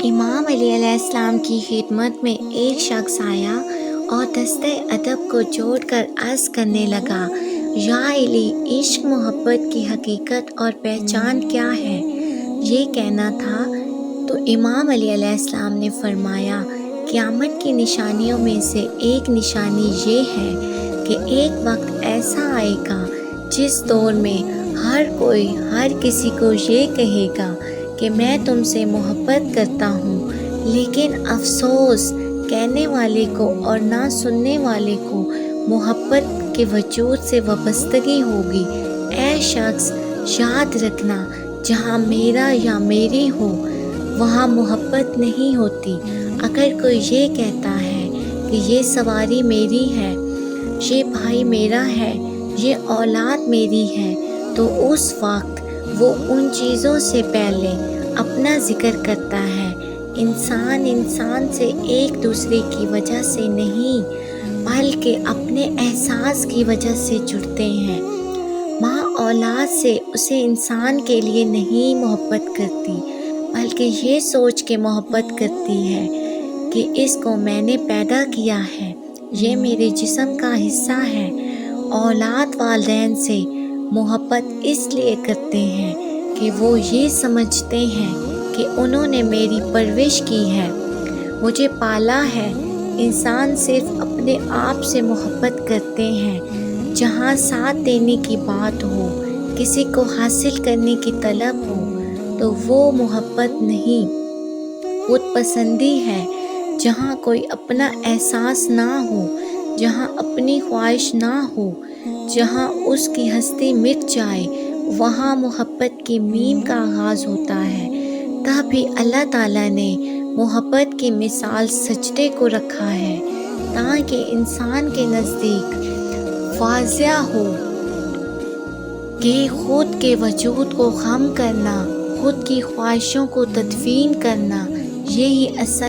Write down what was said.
امام علی علیہ السلام کی خدمت میں ایک شخص آیا اور دستِ ادب کو جوڑ کر عرض کرنے لگا، یا علی، عشق محبت کی حقیقت اور پہچان کیا ہے؟ یہ کہنا تھا تو امام علی علیہ السلام نے فرمایا، قیامت کی نشانیوں میں سے ایک نشانی یہ ہے کہ ایک وقت ایسا آئے گا جس دور میں ہر کوئی ہر کسی کو یہ کہے گا کہ میں تم سے محبت کرتا ہوں، لیکن افسوس کہنے والے کو اور نہ سننے والے کو محبت کے وجود سے وابستگی ہوگی۔ اے شخص، یاد رکھنا، جہاں میرا یا میری ہو وہاں محبت نہیں ہوتی۔ اگر کوئی یہ کہتا ہے کہ یہ سواری میری ہے، یہ بھائی میرا ہے، یہ اولاد میری ہے، تو اس وقت وہ ان چیزوں سے پہلے اپنا ذکر کرتا ہے۔ انسان سے ایک دوسرے کی وجہ سے نہیں بلکہ اپنے احساس کی وجہ سے جڑتے ہیں۔ ماں اولاد سے اسے انسان کے لیے نہیں محبت کرتی بلکہ یہ سوچ کے محبت کرتی ہے کہ اس کو میں نے پیدا کیا ہے، یہ میرے جسم کا حصہ ہے۔ اولاد والدین سے محبت اس لیے کرتے ہیں کہ وہ یہ سمجھتے ہیں کہ انہوں نے میری پرورش کی ہے، مجھے پالا ہے۔ انسان صرف اپنے آپ سے محبت کرتے ہیں۔ جہاں ساتھ دینے کی بات ہو، کسی کو حاصل کرنے کی طلب ہو، تو وہ محبت نہیں، خود پسندی ہے۔ جہاں کوئی اپنا احساس نہ ہو، جہاں اپنی خواہش نہ ہو، جہاں اس کی ہستی مٹ جائے، وہاں محبت کی میم کا آغاز ہوتا ہے۔ تب بھی اللہ تعالیٰ نے محبت کی مثال سجدے کو رکھا ہے تاکہ انسان کے نزدیک واضح ہو کہ خود کے وجود کو خم کرنا، خود کی خواہشوں کو تدفین کرنا، یہی اصل